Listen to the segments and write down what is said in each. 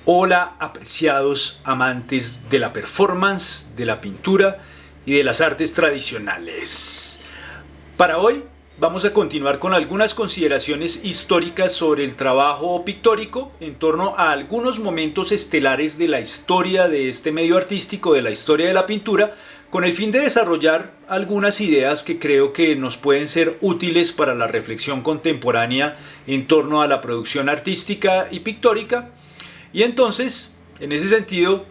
Hola, apreciados amantes de la performance, de la pintura y de las artes tradicionales. Para hoy vamos a continuar con algunas consideraciones históricas sobre el trabajo pictórico en torno a algunos momentos estelares de la historia de este medio artístico, de la historia de la pintura, con el fin de desarrollar algunas ideas que creo que nos pueden ser útiles para la reflexión contemporánea en torno a la producción artística y pictórica. Y entonces, en ese sentido,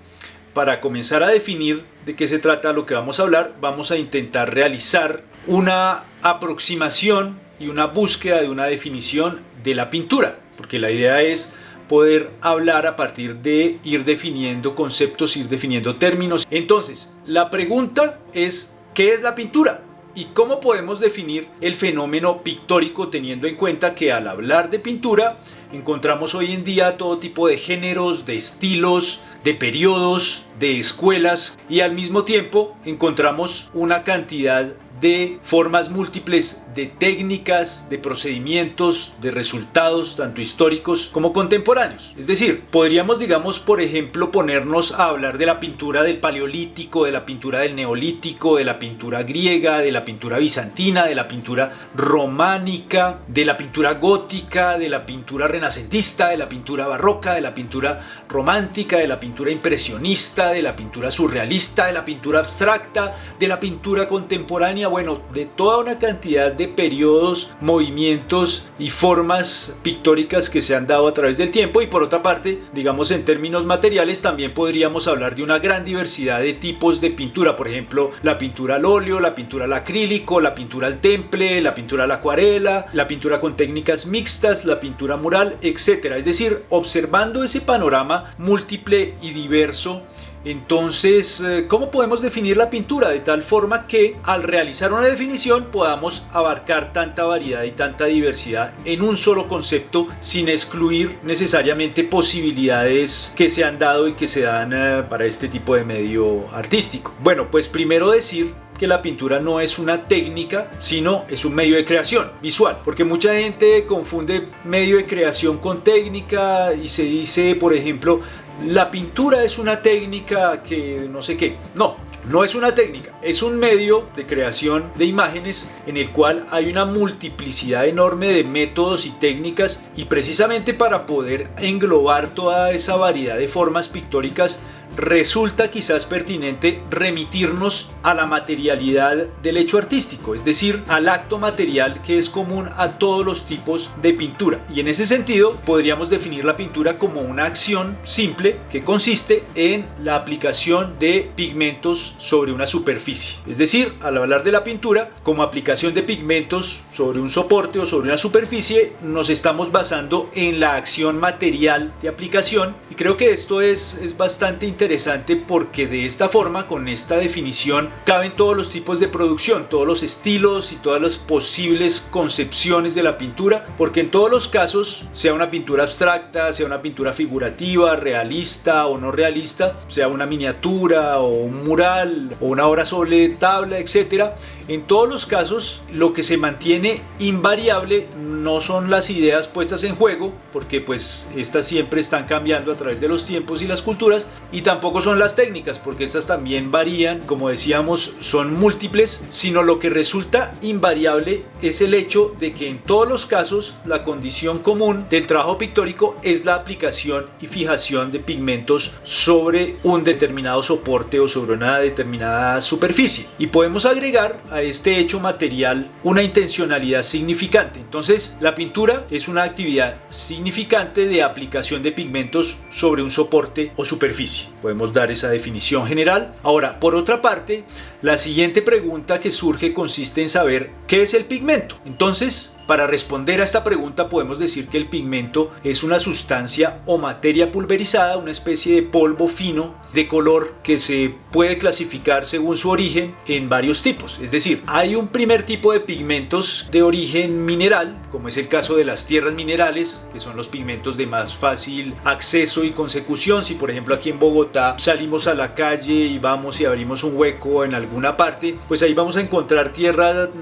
para comenzar a definir de qué se trata lo que vamos a hablar, vamos a intentar realizar una aproximación y una búsqueda de una definición de la pintura, porque la idea es poder hablar a partir de ir definiendo conceptos, ir definiendo términos. Entonces, la pregunta es, ¿qué es la pintura? ¿Y cómo podemos definir el fenómeno pictórico teniendo en cuenta que al hablar de pintura encontramos hoy en día todo tipo de géneros, de estilos, de periodos, de escuelas y al mismo tiempo encontramos una cantidad de formas múltiples, de técnicas, de procedimientos, de resultados, tanto históricos como contemporáneos? Es decir, podríamos, por ejemplo, ponernos a hablar de la pintura del Paleolítico, de la pintura del Neolítico, de la pintura griega, de la pintura bizantina, de la pintura románica, de la pintura gótica, de la pintura renacentista, de la pintura barroca, de la pintura romántica, de la pintura impresionista, de la pintura surrealista, de la pintura abstracta, de la pintura contemporánea. Bueno, de toda una cantidad de periodos, movimientos y formas pictóricas que se han dado a través del tiempo. Y por otra parte, en términos materiales también podríamos hablar de una gran diversidad de tipos de pintura. Por ejemplo, la pintura al óleo, la pintura al acrílico, la pintura al temple, la pintura a la acuarela, la pintura con técnicas mixtas, la pintura mural, etc. Es decir, observando ese panorama múltiple y diverso, entonces, ¿cómo podemos definir la pintura? De tal forma que al realizar una definición podamos abarcar tanta variedad y tanta diversidad en un solo concepto sin excluir necesariamente posibilidades que se han dado y que se dan para este tipo de medio artístico. Bueno, pues primero decir que la pintura no es una técnica, sino es un medio de creación visual, porque mucha gente confunde medio de creación con técnica y se dice, por ejemplo, la pintura es una técnica que no sé qué. No es una técnica, es un medio de creación de imágenes en el cual hay una multiplicidad enorme de métodos y técnicas, y precisamente para poder englobar toda esa variedad de formas pictóricas resulta quizás pertinente remitirnos a la materialidad del hecho artístico, es decir, al acto material que es común a todos los tipos de pintura. Y en ese sentido podríamos definir la pintura como una acción simple que consiste en la aplicación de pigmentos sobre una superficie. Es decir, al hablar de la pintura como aplicación de pigmentos sobre un soporte o sobre una superficie, nos estamos basando en la acción material de aplicación, y creo que esto es bastante interesante porque de esta forma, con esta definición, caben todos los tipos de producción, todos los estilos y todas las posibles concepciones de la pintura, porque en todos los casos, sea una pintura abstracta, sea una pintura figurativa, realista o no realista, sea una miniatura o un mural o una obra sobre tabla, etc., en todos los casos lo que se mantiene invariable no son las ideas puestas en juego, porque pues estas siempre están cambiando a través de los tiempos y las culturas, y tampoco son las técnicas, porque estas también varían, como decíamos, son múltiples, sino lo que resulta invariable es el hecho de que en todos los casos la condición común del trabajo pictórico es la aplicación y fijación de pigmentos sobre un determinado soporte o sobre una determinada superficie, y podemos agregar a este hecho material una intencionalidad significante. Entonces, la pintura es una actividad significante de aplicación de pigmentos sobre un soporte o superficie. Podemos dar esa definición general. Ahora, por otra parte, la siguiente pregunta que surge consiste en saber qué es el pigmento. Entonces, para responder a esta pregunta podemos decir que el pigmento es una sustancia o materia pulverizada, una especie de polvo fino de color que se puede clasificar según su origen en varios tipos. Es decir, hay un primer tipo de pigmentos de origen mineral, como es el caso de las tierras minerales, que son los pigmentos de más fácil acceso y consecución. Si por ejemplo aquí en Bogotá salimos a la calle y vamos y abrimos un hueco en alguna parte, pues ahí vamos a encontrar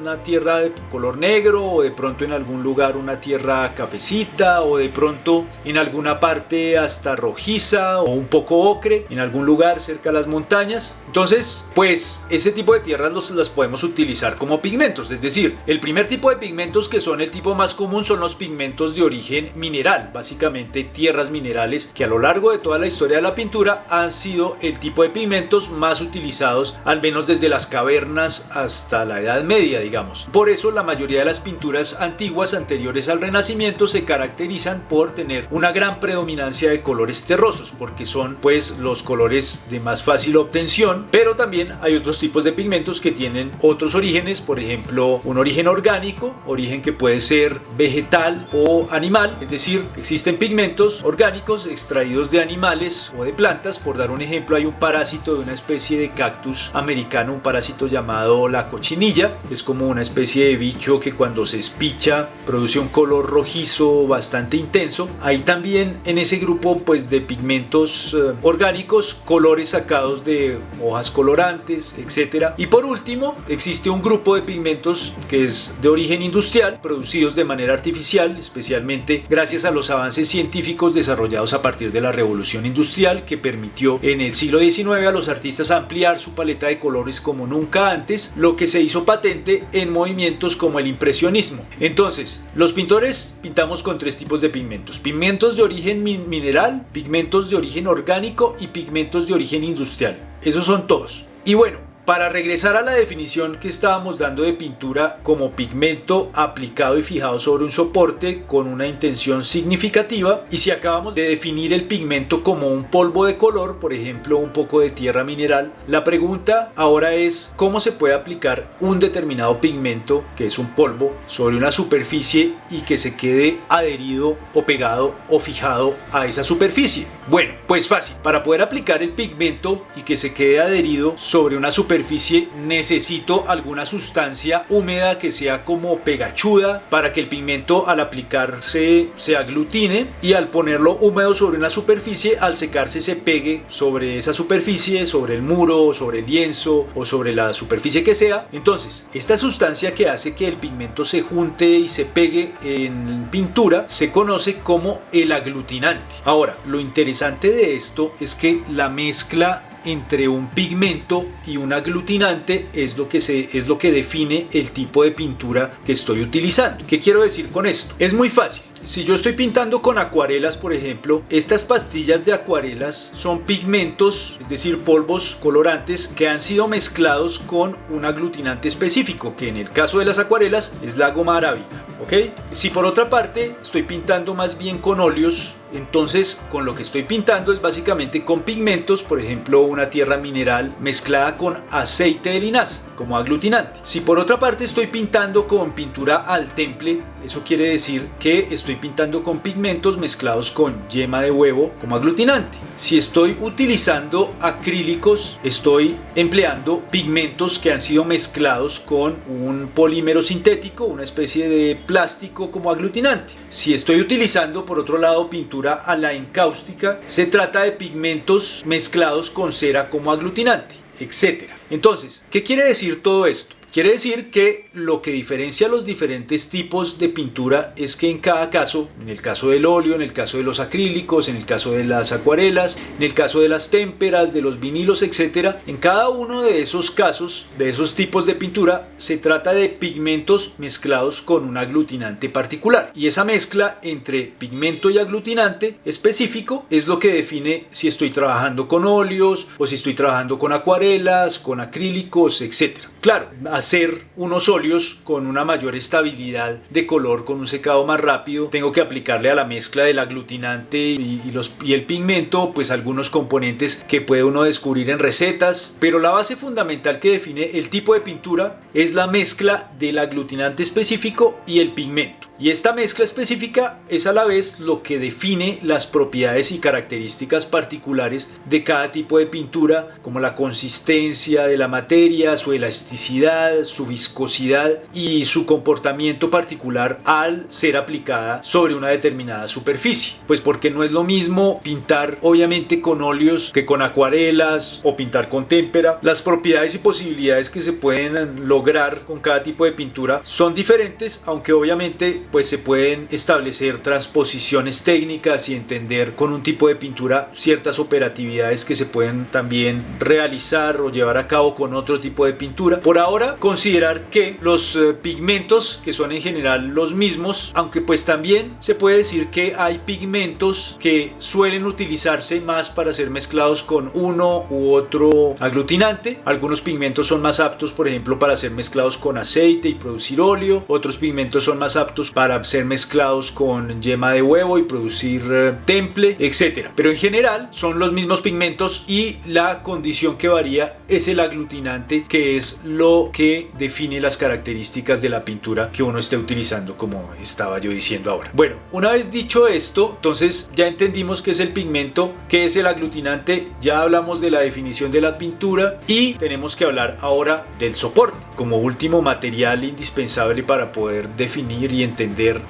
una tierra de color negro, o de pronto pronto en algún lugar una tierra cafecita, o de pronto en alguna parte hasta rojiza o un poco ocre, en algún lugar cerca de las montañas. Entonces, pues ese tipo de tierras las podemos utilizar como pigmentos. Es decir, el primer tipo de pigmentos, que son el tipo más común, son los pigmentos de origen mineral, básicamente tierras minerales, que a lo largo de toda la historia de la pintura han sido el tipo de pigmentos más utilizados, al menos desde las cavernas hasta la Edad Media, digamos. Por eso la mayoría de las pinturas antiguas anteriores al Renacimiento se caracterizan por tener una gran predominancia de colores terrosos, porque son pues los colores de más fácil obtención. Pero también hay otros tipos de pigmentos que tienen otros orígenes, por ejemplo un origen orgánico, origen que puede ser vegetal o animal, es decir, existen pigmentos orgánicos extraídos de animales o de plantas. Por dar un ejemplo, hay un parásito de una especie de cactus americano, un parásito llamado la cochinilla, que es como una especie de bicho que cuando se espicha produce un color rojizo bastante intenso. Hay también en ese grupo pues de pigmentos orgánicos colores sacados de hojas colorantes, etc. Y por último existe un grupo de pigmentos que es de origen industrial, producidos de manera artificial, especialmente gracias a los avances científicos desarrollados a partir de la revolución industrial, que permitió en el siglo XIX a los artistas ampliar su paleta de colores como nunca antes, lo que se hizo patente en movimientos como el impresionismo. Entonces, los pintores pintamos con tres tipos de pigmentos: pigmentos de origen mineral, pigmentos de origen orgánico y pigmentos de origen industrial. Esos son todos. Y bueno, para regresar a la definición que estábamos dando de pintura como pigmento aplicado y fijado sobre un soporte con una intención significativa, y si acabamos de definir el pigmento como un polvo de color, por ejemplo un poco de tierra mineral, la pregunta ahora es cómo se puede aplicar un determinado pigmento, que es un polvo, sobre una superficie y que se quede adherido o pegado o fijado a esa superficie. Bueno, pues fácil. Para poder aplicar el pigmento y que se quede adherido sobre una superficie necesito alguna sustancia húmeda que sea como pegachuda, para que el pigmento al aplicarse se aglutine, y al ponerlo húmedo sobre una superficie, al secarse se pegue sobre esa superficie, sobre el muro, sobre el lienzo o sobre la superficie que sea. Entonces, esta sustancia que hace que el pigmento se junte y se pegue en pintura se conoce como el aglutinante. Ahora, lo interesante de esto es que la mezcla entre un pigmento y un aglutinante es lo que define el tipo de pintura que estoy utilizando. ¿Qué quiero decir con esto? Es muy fácil. Si yo estoy pintando con acuarelas, por ejemplo, estas pastillas de acuarelas son pigmentos, es decir, polvos colorantes que han sido mezclados con un aglutinante específico, que en el caso de las acuarelas es la goma arábiga, ¿ok? Si por otra parte estoy pintando más bien con óleos, entonces con lo que estoy pintando es básicamente con pigmentos, por ejemplo una tierra mineral mezclada con aceite de linaza como aglutinante. Si por otra parte estoy pintando con pintura al temple, eso quiere decir que estoy pintando con pigmentos mezclados con yema de huevo como aglutinante. Si estoy utilizando acrílicos, estoy empleando pigmentos que han sido mezclados con un polímero sintético, una especie de plástico como aglutinante. Si estoy utilizando por otro lado pintura a la encáustica, se trata de pigmentos mezclados con cera como aglutinante, etc. Entonces, ¿qué quiere decir todo esto? Quiere decir que lo que diferencia los diferentes tipos de pintura es que en cada caso, en el caso del óleo, en el caso de los acrílicos, en el caso de las acuarelas, en el caso de las témperas, de los vinilos, etc., en cada uno de esos casos, de esos tipos de pintura, se trata de pigmentos mezclados con un aglutinante particular. Y esa mezcla entre pigmento y aglutinante específico es lo que define si estoy trabajando con óleos o si estoy trabajando con acuarelas, con acrílicos, etc. Claro, hacer unos óleos con una mayor estabilidad de color, con un secado más rápido, tengo que aplicarle a la mezcla del aglutinante y el pigmento pues algunos componentes que puede uno descubrir en recetas, pero la base fundamental que define el tipo de pintura es la mezcla del aglutinante específico y el pigmento. Y esta mezcla específica es a la vez lo que define las propiedades y características particulares de cada tipo de pintura, como la consistencia de la materia, su elasticidad, su viscosidad y su comportamiento particular al ser aplicada sobre una determinada superficie. Pues porque no es lo mismo pintar obviamente con óleos que con acuarelas o pintar con témpera. Las propiedades y posibilidades que se pueden lograr con cada tipo de pintura son diferentes, aunque obviamente pues se pueden establecer transposiciones técnicas y entender con un tipo de pintura ciertas operatividades que se pueden también realizar o llevar a cabo con otro tipo de pintura. Por ahora, considerar que los pigmentos, que son en general los mismos, aunque pues también se puede decir que hay pigmentos que suelen utilizarse más para ser mezclados con uno u otro aglutinante. Algunos pigmentos son más aptos, por ejemplo, para ser mezclados con aceite y producir óleo. Otros pigmentos son más aptos para ser mezclados con yema de huevo y producir temple, etc. Pero en general son los mismos pigmentos y la condición que varía es el aglutinante, que es lo que define las características de la pintura que uno esté utilizando, como estaba yo diciendo ahora. Bueno, una vez dicho esto, entonces ya entendimos qué es el pigmento, qué es el aglutinante, ya hablamos de la definición de la pintura y tenemos que hablar ahora del soporte como último material indispensable para poder definir y entender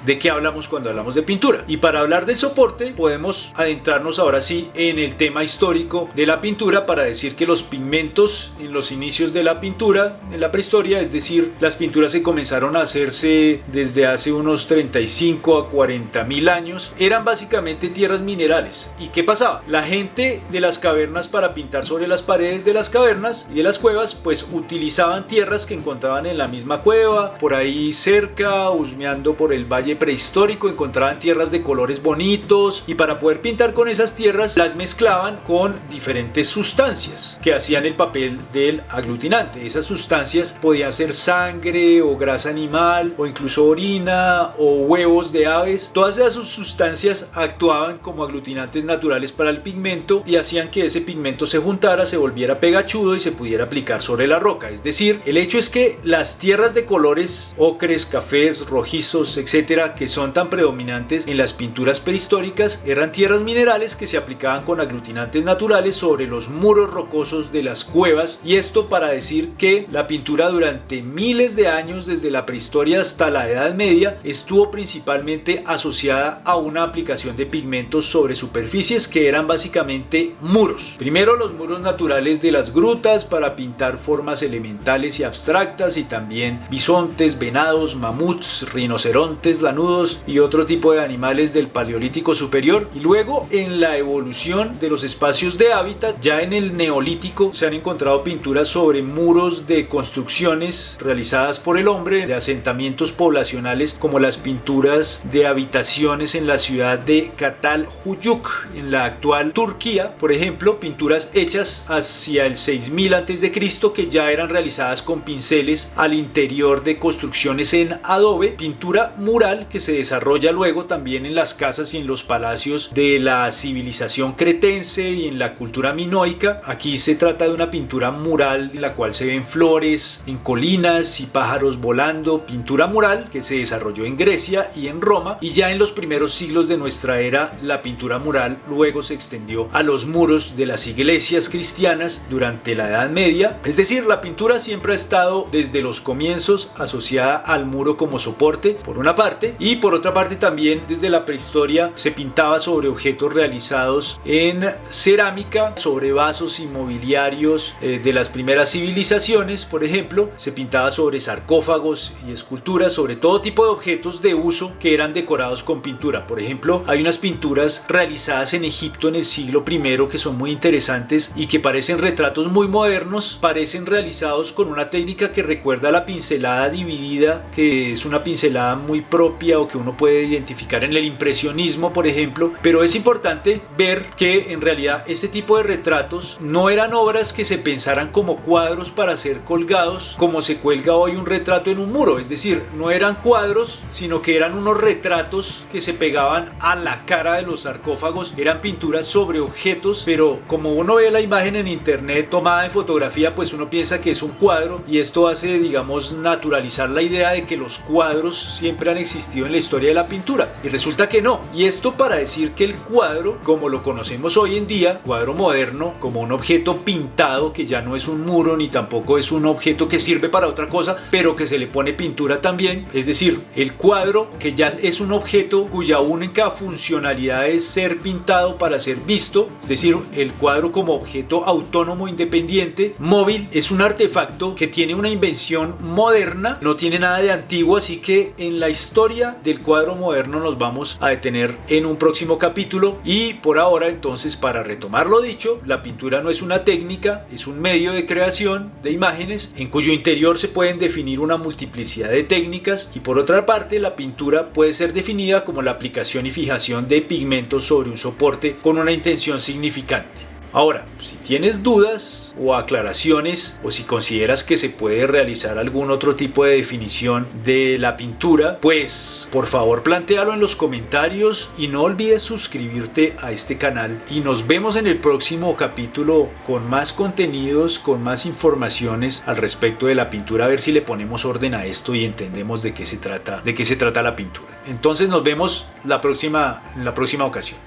de qué hablamos cuando hablamos de pintura. Y para hablar de soporte podemos adentrarnos ahora sí en el tema histórico de la pintura para decir que los pigmentos en los inicios de la pintura, en la prehistoria, es decir, las pinturas se comenzaron a hacerse desde hace unos 35 a 40 mil años, eran básicamente tierras minerales. ¿Y qué pasaba? La gente de las cavernas, para pintar sobre las paredes de las cavernas y de las cuevas, pues utilizaban tierras que encontraban en la misma cueva, por ahí cerca, husmeando por el valle prehistórico, encontraban tierras de colores bonitos y para poder pintar con esas tierras las mezclaban con diferentes sustancias que hacían el papel del aglutinante. Esas sustancias podían ser sangre o grasa animal o incluso orina o huevos de aves. Todas esas sustancias actuaban como aglutinantes naturales para el pigmento y hacían que ese pigmento se juntara, se volviera pegachudo y se pudiera aplicar sobre la roca. Es decir, el hecho es que las tierras de colores ocres, cafés, rojizos, etcétera, que son tan predominantes en las pinturas prehistóricas, eran tierras minerales que se aplicaban con aglutinantes naturales sobre los muros rocosos de las cuevas, y esto para decir que la pintura durante miles de años, desde la prehistoria hasta la Edad Media, estuvo principalmente asociada a una aplicación de pigmentos sobre superficies que eran básicamente muros. Primero los muros naturales de las grutas para pintar formas elementales y abstractas, y también bisontes, venados, mamuts, rinocerontes, lanudos y otro tipo de animales del Paleolítico superior. Y luego en la evolución de los espacios de hábitat, ya en el Neolítico se han encontrado pinturas sobre muros de construcciones realizadas por el hombre, de asentamientos poblacionales, como las pinturas de habitaciones en la ciudad de Catalhuyuk, en la actual Turquía, por ejemplo, pinturas hechas hacia el 6000 a.C. que ya eran realizadas con pinceles al interior de construcciones en adobe, pintura mural que se desarrolla luego también en las casas y en los palacios de la civilización cretense y en la cultura minoica. Aquí se trata de una pintura mural en la cual se ven flores en colinas y pájaros volando, pintura mural que se desarrolló en Grecia y en Roma, y ya en los primeros siglos de nuestra era la pintura mural luego se extendió a los muros de las iglesias cristianas durante la Edad Media. Es decir, la pintura siempre ha estado desde los comienzos asociada al muro como soporte, por una parte, y por otra parte también desde la prehistoria se pintaba sobre objetos realizados en cerámica, sobre vasos y mobiliarios de las primeras civilizaciones. Por ejemplo, se pintaba sobre sarcófagos y esculturas, sobre todo tipo de objetos de uso que eran decorados con pintura. Por ejemplo, hay unas pinturas realizadas en Egipto en el siglo I que son muy interesantes y que parecen retratos muy modernos, parecen realizados con una técnica que recuerda a la pincelada dividida, que es una pincelada muy propia o que uno puede identificar en el impresionismo, por ejemplo. Pero es importante ver que en realidad este tipo de retratos no eran obras que se pensaran como cuadros para ser colgados como se cuelga hoy un retrato en un muro. Es decir, no eran cuadros, sino que eran unos retratos que se pegaban a la cara de los sarcófagos. Eran pinturas sobre objetos, pero como uno ve la imagen en internet tomada en fotografía, pues uno piensa que es un cuadro, y esto hace, digamos, naturalizar la idea de que los cuadros siempre siempre han existido en la historia de la pintura, y resulta que no. Y esto para decir que el cuadro, como lo conocemos hoy en día, cuadro moderno, como un objeto pintado que ya no es un muro ni tampoco es un objeto que sirve para otra cosa, pero que se le pone pintura también, es decir, el cuadro que ya es un objeto cuya única funcionalidad es ser pintado para ser visto, es decir, el cuadro como objeto autónomo, independiente, móvil, es un artefacto que tiene una invención moderna, no tiene nada de antiguo, así que en la historia del cuadro moderno nos vamos a detener en un próximo capítulo. Y por ahora, entonces, para retomar lo dicho, la pintura no es una técnica, es un medio de creación de imágenes en cuyo interior se pueden definir una multiplicidad de técnicas, y por otra parte la pintura puede ser definida como la aplicación y fijación de pigmentos sobre un soporte con una intención significante. Ahora, si tienes dudas o aclaraciones, o si consideras que se puede realizar algún otro tipo de definición de la pintura, pues por favor plantéalo en los comentarios y no olvides suscribirte a este canal. Y nos vemos en el próximo capítulo con más contenidos, con más informaciones al respecto de la pintura, a ver si le ponemos orden a esto y entendemos de qué se trata la pintura. Entonces nos vemos en la próxima ocasión.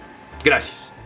Gracias.